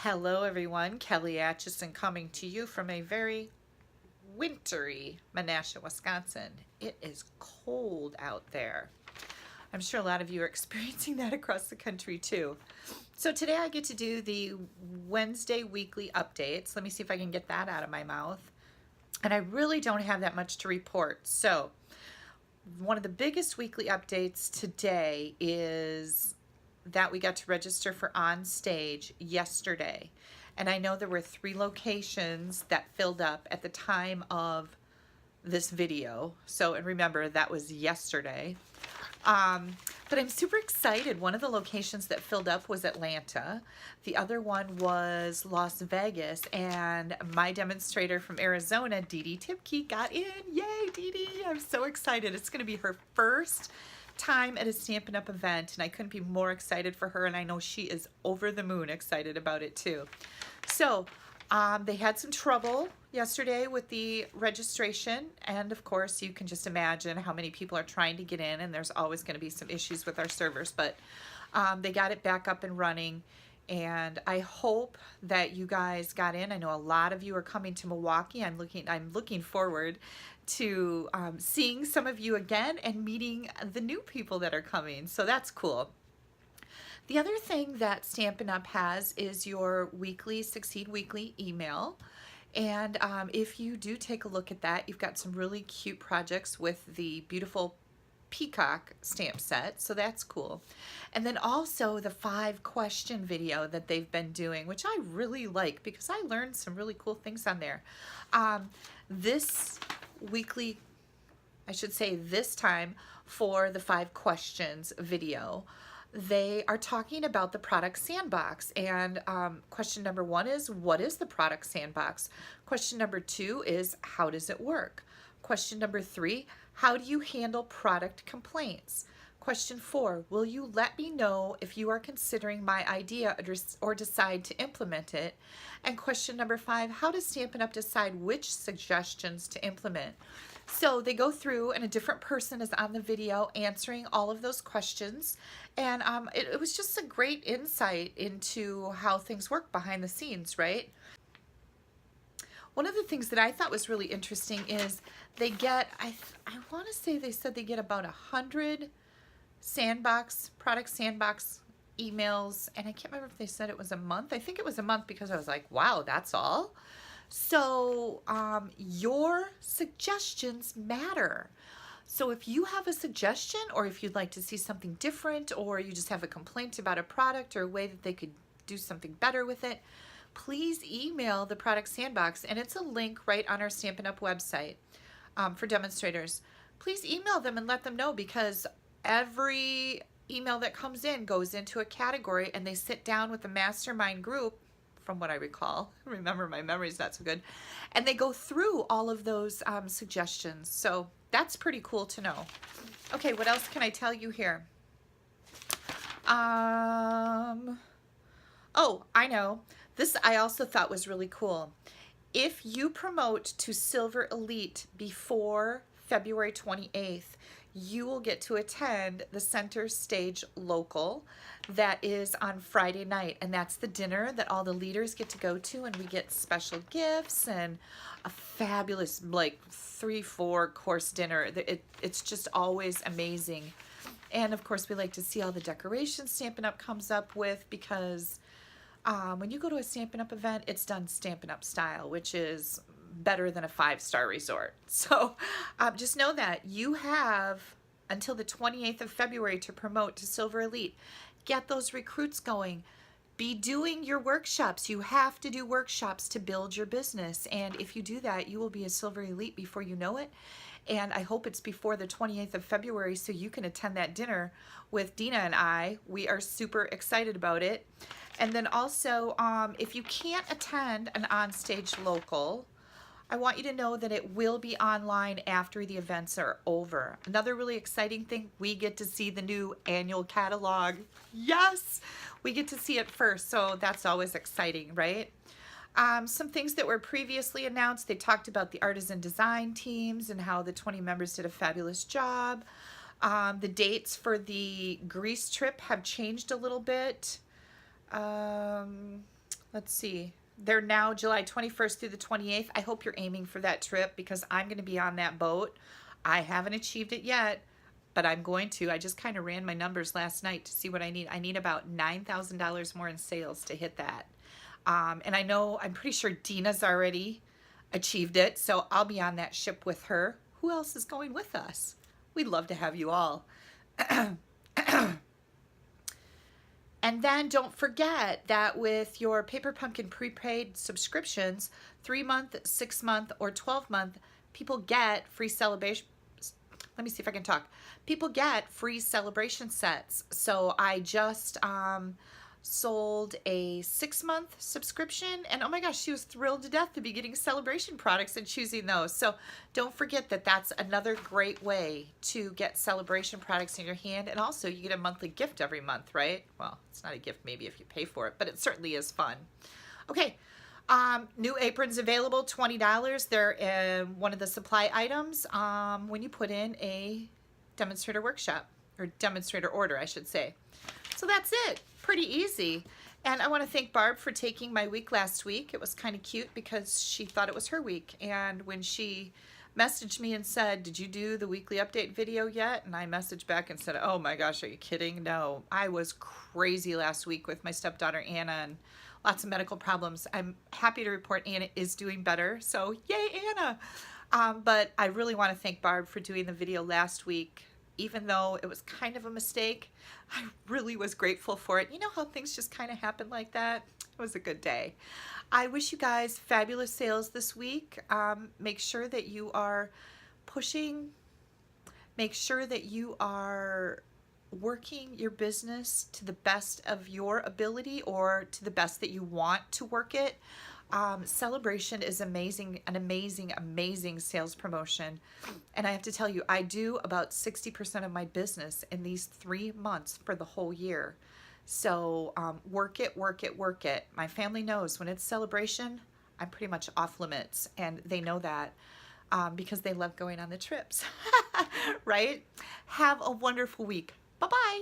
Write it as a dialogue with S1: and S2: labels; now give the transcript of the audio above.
S1: Hello everyone, Kelly Acheson coming to you from a very wintry Menasha, Wisconsin. It is cold out there. I'm sure a lot of you are experiencing that across the country too. So today I get to do the Wednesday weekly updates. Let me see if I can get that out of my mouth. And I really don't have that much to report. So one of the biggest weekly updates today is that we got to register for On Stage yesterday. And I know there were 3 locations that filled up at the time of this video. So, and remember, that was yesterday. But I'm super excited. One of the locations that filled up was Atlanta. The other one was Las Vegas. And my demonstrator from Arizona, Dee Dee Tipke, got in. Yay, Dee Dee! I'm so excited. It's going to be her first time at a Stampin' Up! Event, and I couldn't be more excited for her, and I know she is over the moon excited about it too. So they had some trouble yesterday with the registration, and of course you can just imagine how many people are trying to get in, and there's always going to be some issues with our servers, but they got it back up and running. And I hope that you guys got in. I know a lot of you are coming to Milwaukee. I'm looking forward to seeing some of you again and meeting the new people that are coming. So that's cool. The other thing that Stampin' Up! Has is your weekly Succeed Weekly email. And if you do take a look at that, you've got some really cute projects with the beautiful peacock stamp set, so that's cool. And then also the 5-question video that they've been doing, which I really like because I learned some really cool things on there. This weekly, I should say this time for the 5 questions video, they are talking about the product sandbox. And question number 1 is, what is the product sandbox? Question number 2 is, how does it work? Question number 3, how do you handle product complaints? Question 4, will you let me know if you are considering my idea or decide to implement it? And question number 5, how does Stampin' Up! Decide which suggestions to implement? So they go through, and a different person is on the video answering all of those questions. And it was just a great insight into how things work behind the scenes, right? One of the things that I thought was really interesting is they get, I want to say they said they get about 100 product sandbox emails, and I can't remember if they said it was a month. I think it was a month because I was like, wow, that's all? So your suggestions matter. So if you have a suggestion, or if you'd like to see something different, or you just have a complaint about a product or a way that they could do something better with it, please email the product sandbox, and it's a link right on our Stampin' Up! Website for demonstrators. Please email them and let them know, because every email that comes in goes into a category, and they sit down with the mastermind group, from what I recall. Remember, my memory's not so good. And they go through all of those suggestions. So that's pretty cool to know. Okay, what else can I tell you here? Oh, I know. This I also thought was really cool. If you promote to Silver Elite before February 28th, you will get to attend the Center Stage Local that is on Friday night, and that's the dinner that all the leaders get to go to, and we get special gifts and a fabulous, like, 3-4 course dinner. It's just always amazing. And of course we like to see all the decorations Stampin' Up! Comes up with, because when you go to a Stampin' Up! Event, it's done Stampin' Up! Style, which is better than a 5-star resort. So just know that you have until the 28th of February to promote to Silver Elite. Get those recruits going. Be doing your workshops. You have to do workshops to build your business. And if you do that, you will be a Silver Elite before you know it. And I hope it's before the 28th of February so you can attend that dinner with Dina and I. We are super excited about it. And then also, if you can't attend an on-stage local, I want you to know that it will be online after the events are over. Another really exciting thing, we get to see the new annual catalog. Yes, we get to see it first, so that's always exciting, right? Some things that were previously announced, they talked about the artisan design teams and how the 20 members did a fabulous job. The dates for the Greece trip have changed a little bit. let's see. They're now July 21st through the 28th. I hope you're aiming for that trip because I'm going to be on that boat. I haven't achieved it yet, but I'm going to. I just kind of ran my numbers last night to see what I need. I need about $9,000 more in sales to hit that. And I know, I'm pretty sure Dina's already achieved it, so I'll be on that ship with her. Who else is going with us? We'd love to have you all. And then don't forget that with your Paper Pumpkin prepaid subscriptions, 3-month, 6-month, or 12-month, people get free celebration. Let me see if I can talk. People get free celebration sets. So I just sold a 6-month subscription, and oh my gosh, she was thrilled to death to be getting celebration products and choosing those. So don't forget that that's another great way to get celebration products in your hand, and also you get a monthly gift every month, right? Well, it's not a gift maybe if you pay for it, but it certainly is fun. Okay, new aprons available, $20. They're in one of the supply items when you put in a demonstrator workshop, or demonstrator order, I should say. So that's it. Pretty easy. And I want to thank Barb for taking my week last week. It was kind of cute because she thought it was her week. And when she messaged me and said, "Did you do the weekly update video yet?" And I messaged back and said, "Oh my gosh, are you kidding? No, I was crazy last week with my stepdaughter Anna and lots of medical problems." I'm happy to report Anna is doing better. So yay, Anna. But I really want to thank Barb for doing the video last week. Even though it was kind of a mistake, I really was grateful for it. You know how things just kind of happen like that? It was a good day. I wish you guys fabulous sales this week. Make sure that you are pushing, make sure that you are working your business to the best of your ability or to the best that you want to work it. Celebration is amazing, an amazing, amazing sales promotion. And I have to tell you, I do about 60% of my business in these 3 months for the whole year. So work it, work it, work it. My family knows when it's celebration, I'm pretty much off limits. And they know that because they love going on the trips, right? Have a wonderful week. Bye-bye.